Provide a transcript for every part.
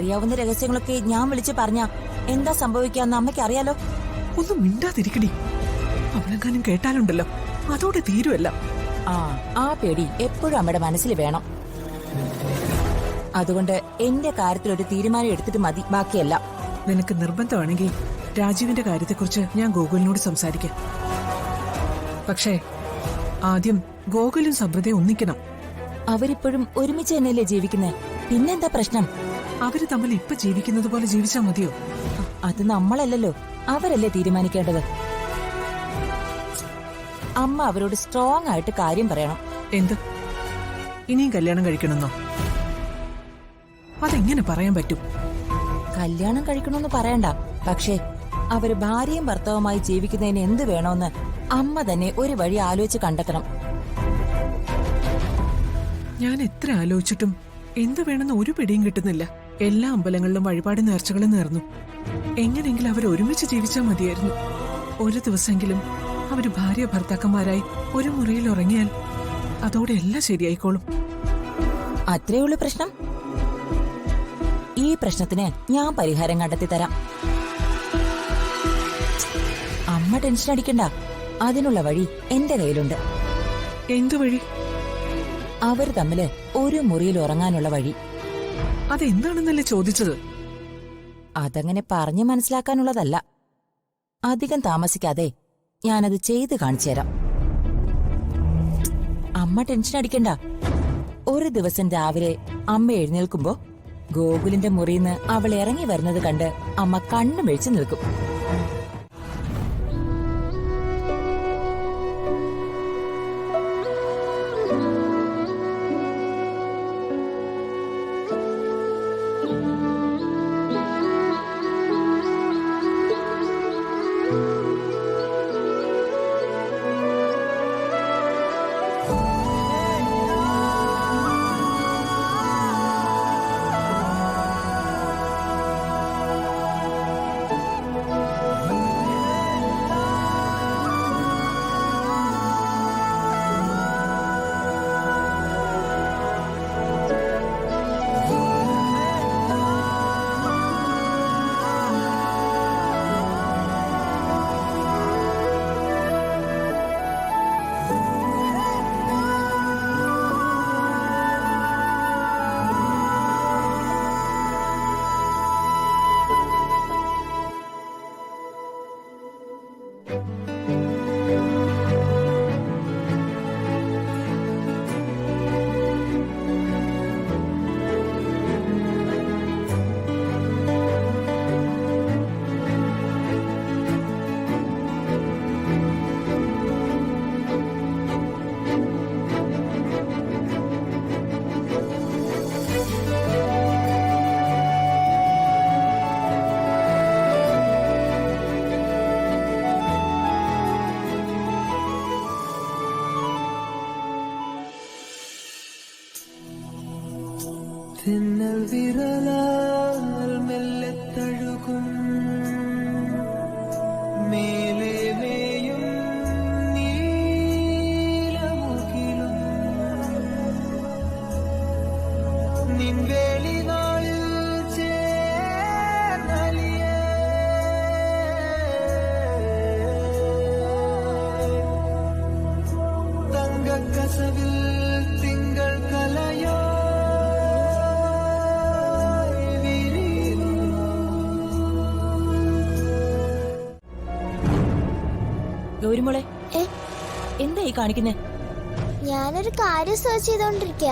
അറിയാവുന്ന രഹസ്യങ്ങളൊക്കെ ഞാൻ വിളിച്ചു പറഞ്ഞ എന്താ സംഭവിക്കാന്ന് അമ്മയ്ക്ക് അറിയാലോ. ഒന്നും മിണ്ടാതിരിക്കടി. അവളെങ്ങാനും കേട്ടാലുണ്ടല്ലോ അതോടെ തീരുമല്ല. ആ പേടി എപ്പോഴും അമ്മയുടെ മനസ്സിൽ വേണം. അതുകൊണ്ട് എന്റെ കാര്യത്തിൽ ഒരു തീരുമാനം എടുത്തിട്ട് മതി, ബാക്കിയല്ല. നിനക്ക് നിർബന്ധമാണെങ്കിൽ രാജീവിന്റെ കാര്യത്തെക്കുറിച്ച് ഞാൻ ഗോകുലിനോട് സംസാരിക്കാം. പക്ഷേ ആദ്യം ഗോകുലും സമൃദ്ധയും ഒന്നിക്കണം. അവരിപ്പോഴും ഒരുമിച്ച് തന്നെയല്ലേ ജീവിക്കുന്നേ, പിന്നെന്താ പ്രശ്നം? അവര് തമ്മിൽ ഇപ്പൊ ജീവിക്കുന്നത് പോലെ ജീവിച്ചാ മതിയോ? അത് നമ്മളല്ലല്ലോ, അവരല്ലേ തീരുമാനിക്കേണ്ടത്. അമ്മ അവരോട് സ്ട്രോങ് ആയിട്ട് കാര്യം പറയണം. എന്ത്, ഇനിയും കല്യാണം കഴിക്കണമെന്നോ? അതെങ്ങനെ പറയാൻ പറ്റും? കല്യാണം കഴിക്കണമെന്ന് പറയണ്ട, പക്ഷേ അവര് ഭാര്യയും ഭർത്താവുമായി ജീവിക്കുന്നതിന് എന്ത് വേണമെന്ന് അമ്മ തന്നെ ഒരു വഴി ആലോചിച്ച് കണ്ടെത്തണം. ഞാൻ എത്ര ആലോചിച്ചിട്ടും എന്ത് വേണമെന്ന് ഒരു പിടിയും കിട്ടുന്നില്ല. എല്ലാ അമ്പലങ്ങളിലും വഴിപാട് നേർച്ചകളും നേർന്നു. എങ്ങനെയെങ്കിലും അവർ ഒരുമിച്ച് ജീവിച്ചാൽ മതിയായിരുന്നു. ഒരു ദിവസമെങ്കിലും അവര് ഭാര്യ ഭർത്താക്കന്മാരായി ഒരു മുറിയിൽ ഉറങ്ങിയാൽ അതോടെ എല്ലാം ശരിയായിക്കോളും. അത്രേ ഉള്ളൂ പ്രശ്നം. ഈ പ്രശ്നത്തിന് ഞാൻ പരിഹാരം കണ്ടെത്തി തരാം. അമ്മ ടെൻഷൻ അടിക്കണ്ട, അതിനുള്ള വഴി എന്റെ കയ്യിലുണ്ട്. എന്തു വഴി? അവര് തമ്മില് ഒരു മുറിയിൽ ഉറങ്ങാനുള്ള വഴി. അതെന്താണെന്നല്ലേ ചോദിച്ചത്? അതങ്ങനെ പറഞ്ഞു മനസ്സിലാക്കാനുള്ളതല്ല. അധികം താമസിക്കാതെ ഞാനത് ചെയ്ത് കാണിച്ചു തരാം. അമ്മ ടെൻഷൻ അടിക്കണ്ട. ഒരു ദിവസം രാവിലെ അമ്മ എഴുന്നേൽക്കുമ്പോ ഗോകുലിന്റെ മുറിയിന്ന് അവൾ ഇറങ്ങി വരുന്നത് കണ്ട് അമ്മ കണ്ണു മിഴിച്ചു നിൽക്കും. തിന്നൽ വിരലാൽ മെല്ലെ തഴുകും മേലെ മേയും നീലമുകിലും നിൻവേളി നാളിൽ ചേർന്നലിയ തങ്കക്കസവിൽ തിങ്കൾ കലയോ ഗൗരിമോളെ, എന്താ ഈ കാണിക്കുന്നേ? ഞാനൊരു കാര്യം സെർച്ച് ചെയ്തോണ്ടിരിക്കുക.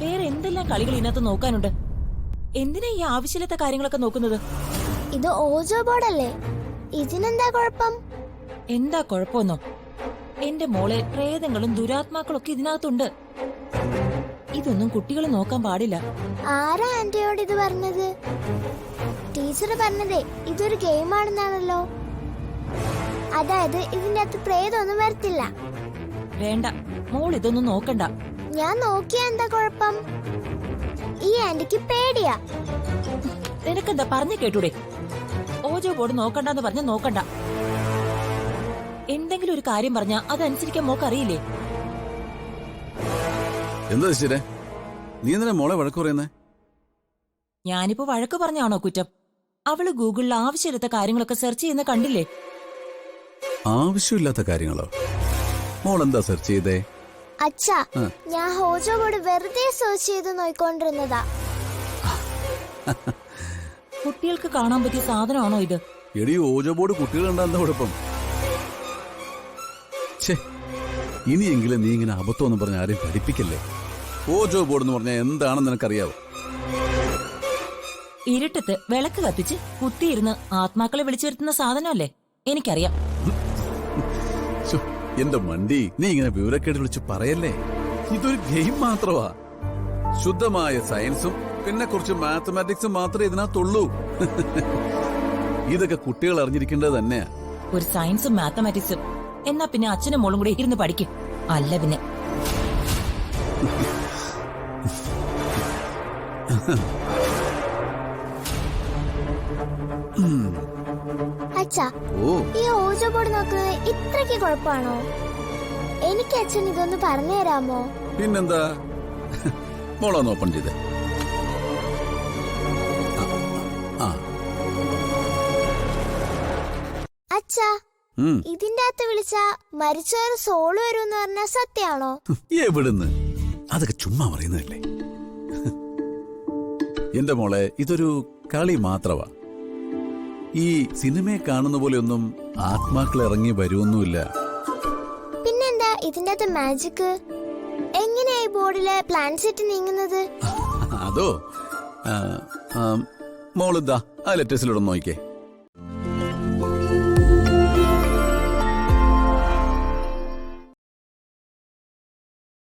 വേറെ എന്തെല്ലാം കളികൾ ഇതിനകത്ത് നോക്കാനുണ്ട്? എന്തിനാ ഈ ആവശ്യമില്ലാത്ത കാര്യങ്ങളൊക്കെ നോക്കുന്നത്? ഇത് ഓജോ ബോർഡല്ലേ, ഇതിനെന്താ കുഴപ്പം? എന്താ കുഴപ്പമെന്നോ? എന്റെ മോളെ പ്രേതങ്ങളും ദുരാത്മാക്കളും ഒക്കെ ഇതിനകത്തുണ്ട്. ഇതൊന്നും കുട്ടികൾ നോക്കാൻ പാടില്ല. ആരാ ആന്റിയോട് ഇത് പറഞ്ഞത്? ടീച്ചർ പറഞ്ഞതേ ഇതൊരു ഗെയിം ആണെന്നാണല്ലോ. അതായത് ഇതിന്റെ അകത്ത് പ്രേതമൊന്നും വരത്തില്ല. വേണ്ട മോൾ, ഇതൊന്നും നോക്കണ്ട. ഞാൻ നോക്കിയാ എന്താ കുഴപ്പം? ഈ ആന്റിക്ക് പേടിയാ. നിനക്കെന്താ പറഞ്ഞു കേട്ടൂടെ? ഓജോ ബോർഡ് നോക്കണ്ടെന്ന് പറഞ്ഞ നോക്കണ്ട. എന്തെങ്കിലും ഒരു കാര്യം പറഞ്ഞാ അതനുസരിക്കാൻ മോക്ക് അറിയില്ലേ? എന്താ ശരി, നീ എന്തിനാ മോളെ വഴക്ക് പറയുന്നേ? ഞാനിപ്പോ വഴക്ക് പറഞ്ഞാണോ കുറ്റം? അവള് ഗൂഗിളിൽ ആവശ്യമില്ലാത്ത കാര്യങ്ങളൊക്കെ സെർച്ച് ചെയ്യുന്ന കണ്ടില്ലേ? ആവശ്യമില്ലാത്ത കാര്യങ്ങളോ? മോൾ എന്താ സെർച്ച് ചെയ്തേ? അച്ഛാ, ഞാൻ ഹോജോ ബോർഡ് വെറുതെ സെർച്ച് ചെയ്ത് നോയിക്കൊണ്ടിരുന്നതാ. കുട്ടികൾക്ക് കാണാൻ പറ്റിയ സാധനമാണോ ഇത്? എടി ഓജോ ബോർഡ് കുട്ടികൾ കണ്ടാ എന്താ കുഴപ്പം? ഛേ, ഇനിയെങ്കിലും നീ ഇങ്ങനെ അബദ്ധമെന്ന് പറഞ്ഞ് ആരെയും പഠിപ്പിക്കല്ലേ. ഓജോ ബോർഡ് എന്ന് പറഞ്ഞാൽ എന്താണെന്ന് നിനക്കറിയാവോ? ഇരുട്ടത്ത് വിളക്ക് കത്തിച്ച് കുത്തിയിരുന്ന് ആത്മാക്കളെ വിളിച്ചു വരുത്തുന്ന സാധനമല്ലേ? എനിക്കറിയാം. ശ്ശോ, എന്റെ മണ്ടി, നീ ഇങ്ങനെ വിവരക്കേട് വിളിച്ച് പറയല്ലേ. ഇതൊരു ഗെയിം മാത്രമാ. ശുദ്ധമായ സയൻസും പിന്നെ കുറച്ച് മാത്തമാറ്റിക്സും മാത്രമേ ഇതിനകത്തുള്ളൂ. ഇതൊക്കെ കുട്ടികൾ അറിഞ്ഞിരിക്കേണ്ടത് തന്നെയാ. ഒരു സയൻസും മാത്തമാറ്റിക്സും എന്നാ പിന്നെ അച്ഛനും മോളും കൂടി ഇരുന്ന് പഠിക്കും. അല്ല പിന്നെ അച്ഛാ, ഓ, ഈ ഹോജോ ബോർഡ് നോക്കുന്നത് ഇത്രയ്ക്ക് കുഴപ്പമാണോ? എനിക്ക് അച്ഛൻ ഇതൊന്ന് പറഞ്ഞു തരാമോ? പിന്നെന്താ, മോളൊന്ന് ഓപ്പൺ ചെയ്തേ. അച്ഛാ, ഇതിന്റെ അകത്ത് വിളിച്ച മരിച്ചവർ സോള് വരുമെന്ന് പറഞ്ഞ സത്യാണോ? എവിടുന്ന്? അതൊക്കെ ചുമ്മാ പറയുന്നതല്ലേ. എന്റെ മോളെ, ഇതൊരു കളി മാത്രമാ. ഈ സിനിമയെ കാണുന്ന പോലെയൊന്നും ആത്മാക്കൾ ഇറങ്ങി വരുമൊന്നുമില്ല. പിന്നെന്താ ഇതിന്റെ അകത്ത് മാജിക്? എങ്ങനെയാ ഈ ബോർഡിലെ പ്ലാൻ സെറ്റ് നീങ്ങുന്നത്? അതോ, മോളിതാ ആ ലെറ്റേഴ്സിലൂടെ നോക്കിക്കേ.